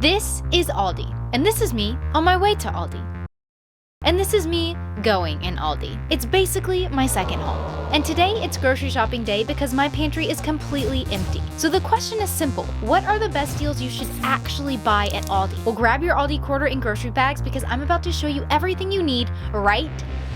This is Aldi, and this is me on my way to Aldi. And this is me going in Aldi. It's basically my second home. And today it's grocery shopping day because my pantry is completely empty. So the question is simple. What are the best deals you should actually buy at Aldi? Well, grab your Aldi quarter and grocery bags because I'm about to show you everything you need right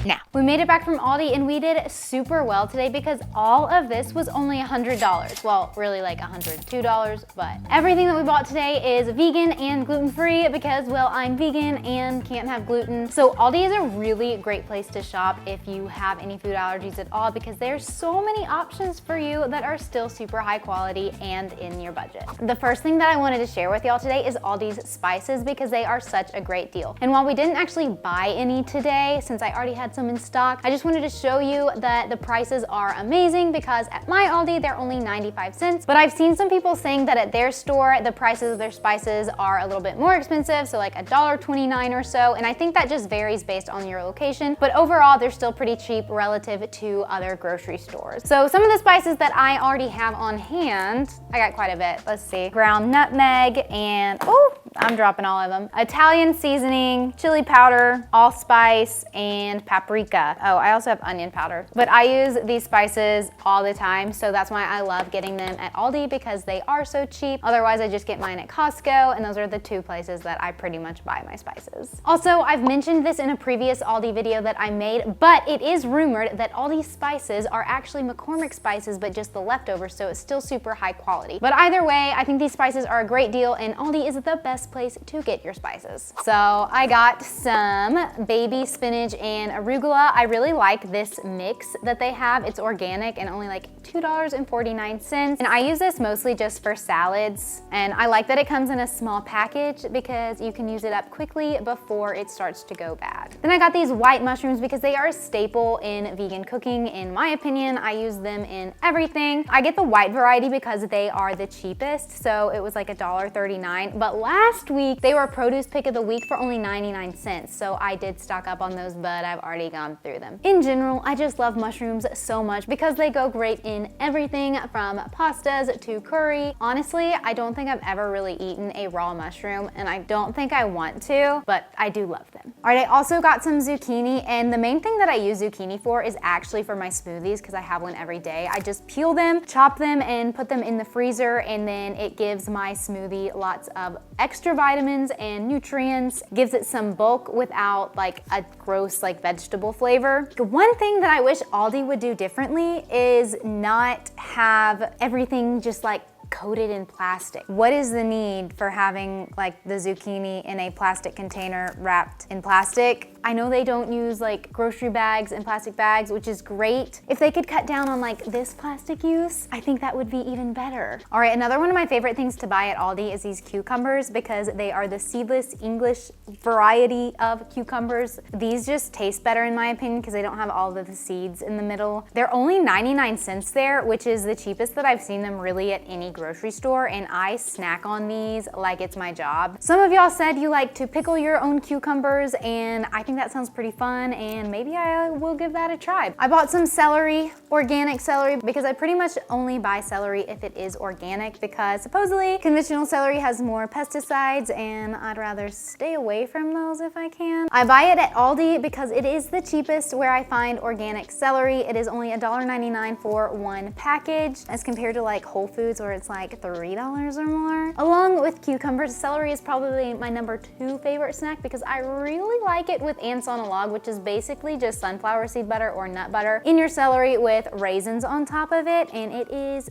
now. We made it back from Aldi and we did super well today because all of this was only $100. Well, really like $102, but everything that we bought today is vegan and gluten-free because, well, I'm vegan and can't have gluten. So Aldi is a really great place to shop if you have any food allergies at all because there's so many options for you that are still super high quality and in your budget. The first thing that I wanted to share with y'all today is Aldi's spices because they are such a great deal. And while we didn't actually buy any today, since I already had some in stock, I just wanted to show you that the prices are amazing because at my Aldi, they're only 95 cents. But I've seen some people saying that at their store, the prices of their spices are a little bit more expensive, so like $1.29 or so. And I think that just varies based on your location. But overall, they're still pretty cheap relative to other grocery stores. So some of the spices that I already have on hand, I got quite a bit. Let's see. Ground nutmeg and, oh, I'm dropping all of them. Italian seasoning, chili powder, allspice, and paprika. Oh, I also have onion powder. But I use these spices all the time, so that's why I love getting them at Aldi because they are so cheap. Otherwise, I just get mine at Costco, and those are the two places that I pretty much buy my spices. Also, I've mentioned this in a previous Aldi video that I made, but it is rumored that Aldi spices are actually McCormick spices, but just the leftovers, so it's still super high quality. But either way, I think these spices are a great deal, and Aldi is the best place to get your spices. So I got some baby spinach and arugula. I really like this mix that they have. It's organic and only like $2.49. And I use this mostly just for salads. And I like that it comes in a small package because you can use it up quickly before it starts to go bad. Then I got these white mushrooms because they are a staple in vegan cooking. In my opinion, I use them in everything. I get the white variety because they are the cheapest. So it was like $1.39. But last week, they were produce pick of the week for only 99 cents. So I did stock up on those, but I've already gone through them. In general, I just love mushrooms so much because they go great in everything from pastas to curry. Honestly, I don't think I've ever really eaten a raw mushroom, and I don't think I want to, but I do love them. All right, I also got some zucchini, and the main thing that I use zucchini for is actually for my smoothies because I have one every day. I just peel them, chop them, and put them in the freezer, and then it gives my smoothie lots of extra vitamins and nutrients, gives it some bulk without like a gross like vegetable flavor. The one thing that I wish Aldi would do differently is not have everything just like coated in plastic. What is the need for having like the zucchini in a plastic container wrapped in plastic? I know they don't use like grocery bags and plastic bags, which is great. If they could cut down on like this plastic use, I think that would be even better. All right, another one of my favorite things to buy at Aldi is these cucumbers because they are the seedless English variety of cucumbers. These just taste better in my opinion because they don't have all of the seeds in the middle. They're only 99 cents there, which is the cheapest that I've seen them really at any grocery store, and I snack on these like it's my job. Some of y'all said you like to pickle your own cucumbers, and I think that sounds pretty fun, and maybe I will give that a try. I bought some celery, organic celery, because I pretty much only buy celery if it is organic because supposedly conventional celery has more pesticides, and I'd rather stay away from those if I can. I buy it at Aldi because it is the cheapest where I find organic celery. It is only $1.99 for one package as compared to like Whole Foods where it's like $3 or more. Along with cucumbers, celery is probably my number 2 favorite snack because I really like it with ants on a log, which is basically just sunflower seed butter or nut butter in your celery with raisins on top of it, and it is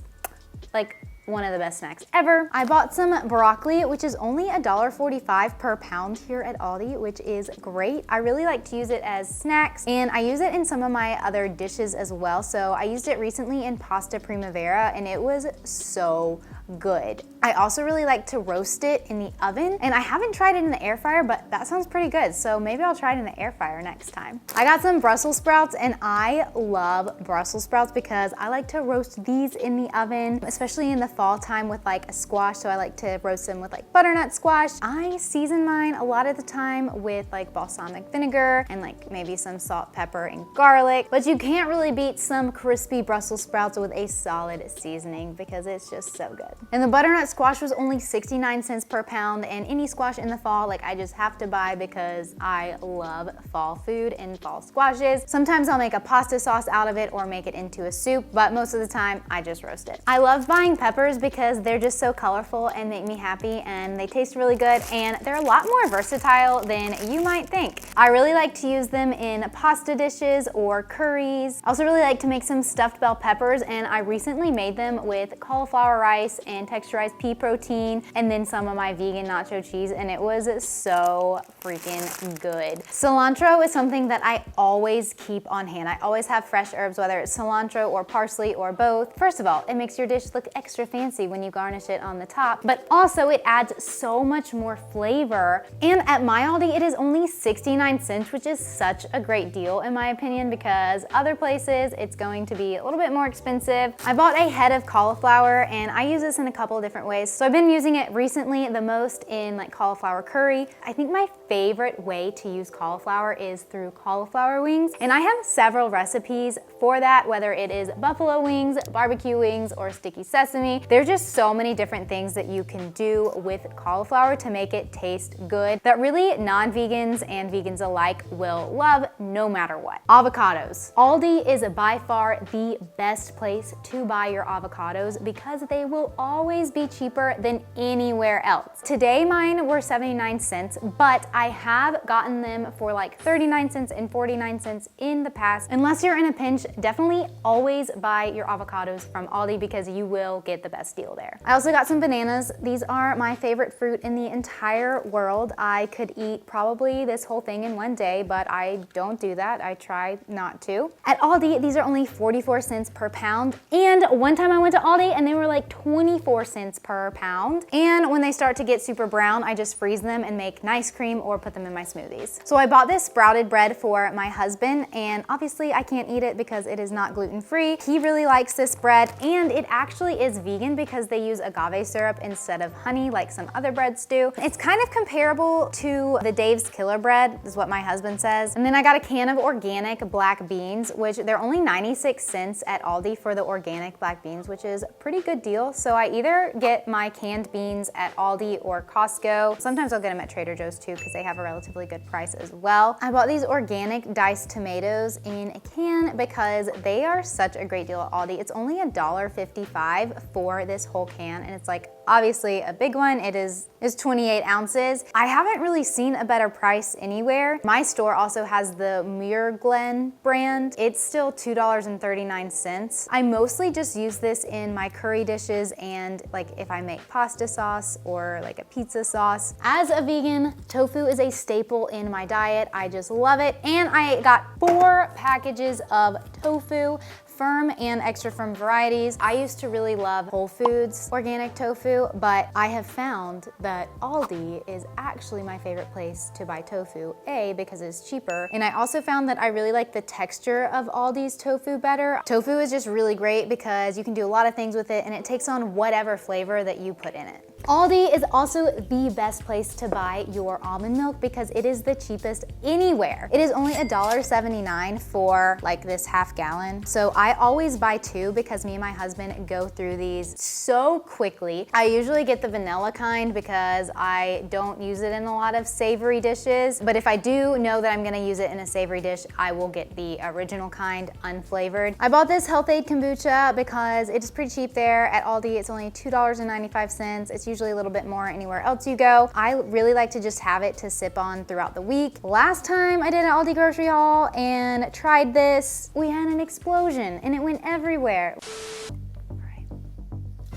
like one of the best snacks ever. I bought some broccoli, which is only $1.45 per pound here at Aldi, which is great. I really like to use it as snacks, and I use it in some of my other dishes as well. So I used it recently in pasta primavera, and it was so good. I also really like to roast it in the oven, and I haven't tried it in the air fryer, but that sounds pretty good. So maybe I'll try it in the air fryer next time. I got some Brussels sprouts, and I love Brussels sprouts because I like to roast these in the oven, especially in the fall time with like a squash. So I like to roast them with like butternut squash. I season mine a lot of the time with like balsamic vinegar and like maybe some salt, pepper, and garlic. But you can't really beat some crispy Brussels sprouts with a solid seasoning because it's just so good. And the butternut squash was only 69 cents per pound, and any squash in the fall, like I just have to buy because I love fall food and fall squashes. Sometimes I'll make a pasta sauce out of it or make it into a soup, but most of the time I just roast it. I love buying peppers because they're just so colorful and make me happy, and they taste really good, and they're a lot more versatile than you might think. I really like to use them in pasta dishes or curries. I also really like to make some stuffed bell peppers, and I recently made them with cauliflower rice and texturized pea protein, and then some of my vegan nacho cheese, and it was so freaking good. Cilantro is something that I always keep on hand. I always have fresh herbs, whether it's cilantro or parsley or both. First of all, it makes your dish look extra fancy when you garnish it on the top, but also it adds so much more flavor. And at my Aldi, it is only 69 cents, which is such a great deal in my opinion, because other places it's going to be a little bit more expensive. I bought a head of cauliflower, and I use this in a couple of different ways. So I've been using it recently the most in like cauliflower curry. I think my favorite way to use cauliflower is through cauliflower wings, and I have several recipes for that, whether it is buffalo wings, barbecue wings, or sticky sesame. There's just so many different things that you can do with cauliflower to make it taste good that really non-vegans and vegans alike will love no matter what. Avocados. Aldi is by far the best place to buy your avocados because they will always be cheaper than anywhere else. Today mine were 79 cents, but I have gotten them for like 39 cents and 49 cents in the past. Unless you're in a pinch, definitely always buy your avocados from Aldi because you will get the best deal there. I also got some bananas. These are my favorite fruit in the entire world. I could eat probably this whole thing in one day, but I don't do that. I try not to. At Aldi, these are only 44 cents per pound. And one time I went to Aldi and they were like 24 cents per pound. And when they start to get super brown, I just freeze them and make nice cream or put them in my smoothies. So I bought this sprouted bread for my husband, and obviously I can't eat it because it is not gluten-free. He really likes this bread, and it actually is vegan because they use agave syrup instead of honey like some other breads do. It's kind of comparable to the Dave's Killer Bread, is what my husband says. And then I got a can of organic black beans, which they're only 96 cents at Aldi for the organic black beans, which is a pretty good deal. So I either get my canned beans at Aldi or Costco. Sometimes I'll get them at Trader Joe's too because they have a relatively good price as well. I bought these organic diced tomatoes in a can because they are such a great deal at Aldi. It's only $1.55 for this whole can, and it's like obviously a big one. It is 28 ounces. I haven't really seen a better price anywhere. My store also has the Muirglen brand. It's still $2.39. I mostly just use this in my curry dishes and like if I make pasta sauce or like a pizza sauce. As a vegan, tofu is a staple in my diet. I just love it. And I got 4 packages of tofu, firm and extra firm varieties. I used to really love Whole Foods organic tofu, but I have found that Aldi is actually my favorite place to buy tofu, A, because it's cheaper, and I also found that I really like the texture of Aldi's tofu better. Tofu is just really great because you can do a lot of things with it, and it takes on whatever flavor that you put in it. Aldi is also the best place to buy your almond milk because it is the cheapest anywhere. It is only $1.79 for like this half gallon. So I always buy 2 because me and my husband go through these so quickly. I usually get the vanilla kind because I don't use it in a lot of savory dishes. But if I do know that I'm gonna use it in a savory dish, I will get the original kind, unflavored. I bought this Health Aid kombucha because it is pretty cheap there. At Aldi, it's only $2.95. It's usually a little bit more anywhere else you go. I really like to just have it to sip on throughout the week. Last time I did an Aldi grocery haul and tried this, we had an explosion and it went everywhere.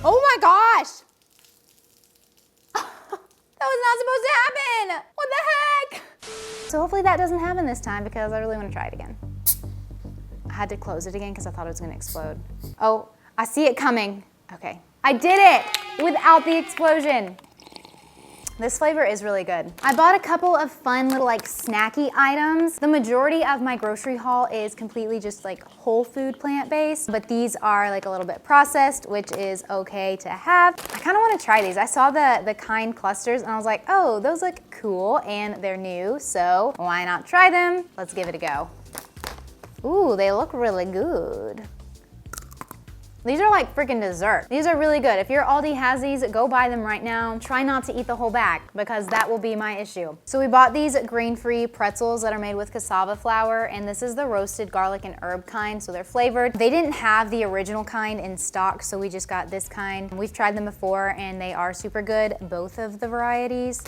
Oh my gosh! That was not supposed to happen! What the heck? So hopefully that doesn't happen this time because I really want to try it again. I had to close it again because I thought it was going to explode. Oh, I see it coming. Okay. I did it without the explosion. This flavor is really good. I bought a couple of fun little like snacky items. The majority of my grocery haul is completely just like whole food plant-based, but these are like a little bit processed, which is okay to have. I kind of want to try these. I saw the kind clusters and I was like, oh, those look cool and they're new, so why not try them? Let's give it a go. Ooh, they look really good. These are like freaking dessert. These are really good. If your Aldi has these, go buy them right now. Try not to eat the whole bag because that will be my issue. So we bought these grain-free pretzels that are made with cassava flour, and this is the roasted garlic and herb kind, so they're flavored. They didn't have the original kind in stock, so we just got this kind. We've tried them before and they are super good, both of the varieties.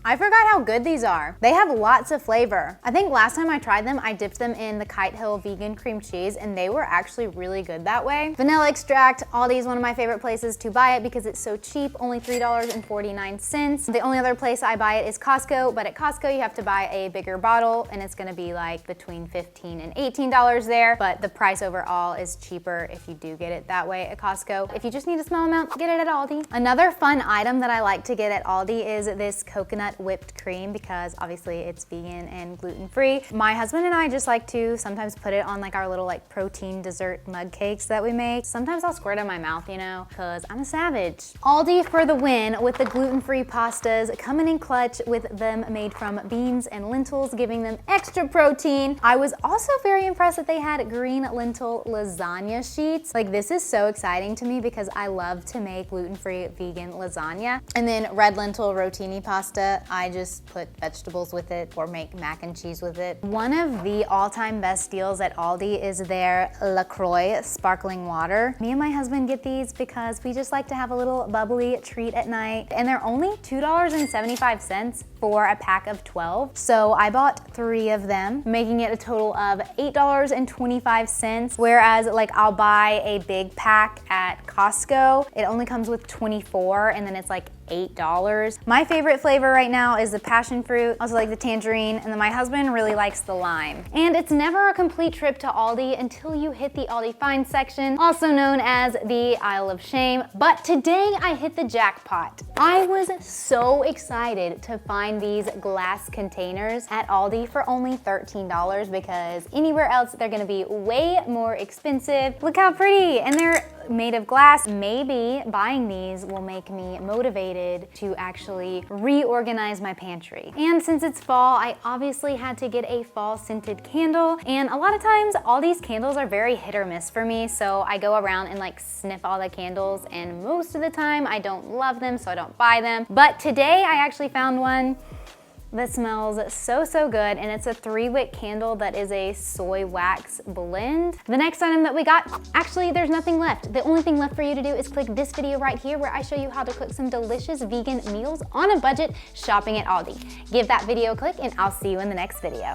I forgot how good these are. They have lots of flavor. I think last time I tried them, I dipped them in the Kite Hill vegan cream cheese and they were actually really good that way. Vanilla extract, Aldi is one of my favorite places to buy it because it's so cheap, only $3.49. The only other place I buy it is Costco, but at Costco you have to buy a bigger bottle and it's gonna be like between $15 and $18 there, but the price overall is cheaper if you do get it that way at Costco. If you just need a small amount, get it at Aldi. Another fun item that I like to get at Aldi is this coconut whipped cream because obviously it's vegan and gluten-free. My husband and I just like to sometimes put it on like our little like protein dessert mug cakes that we make. Sometimes I'll squirt it in my mouth, you know, because I'm a savage. Aldi for the win with the gluten-free pastas, coming in clutch with them made from beans and lentils, giving them extra protein. I was also very impressed that they had green lentil lasagna sheets. Like this is so exciting to me because I love to make gluten-free vegan lasagna. And then red lentil rotini pasta, I just put vegetables with it or make mac and cheese with it. One of the all-time best deals at Aldi is their Lacroix sparkling water. Me and my husband get these because we just like to have a little bubbly treat at night. And they're only $2.75 for a pack of 12. So I bought 3 of them, making it a total of $8.25. Whereas like I'll buy a big pack at Costco, it only comes with 24 and then it's like $8. My favorite flavor right now is the passion fruit, also like the tangerine, and then my husband really likes the lime. And it's never a complete trip to Aldi until you hit the Aldi Find section, also known as the Aisle of Shame. But today I hit the jackpot. I was so excited to find these glass containers at Aldi for only $13 because anywhere else they're gonna be way more expensive. Look how pretty, and they're made of glass. Maybe buying these will make me motivated to actually reorganize my pantry. And since it's fall, I obviously had to get a fall scented candle. And a lot of times all these candles are very hit or miss for me. So I go around and like sniff all the candles and most of the time I don't love them, so I don't buy them. But today I actually found one that smells so, so good, and it's a 3-wick candle that is a soy wax blend. The next item that we got, actually there's nothing left. The only thing left for you to do is click this video right here where I show you how to cook some delicious vegan meals on a budget shopping at Aldi. Give that video a click and I'll see you in the next video.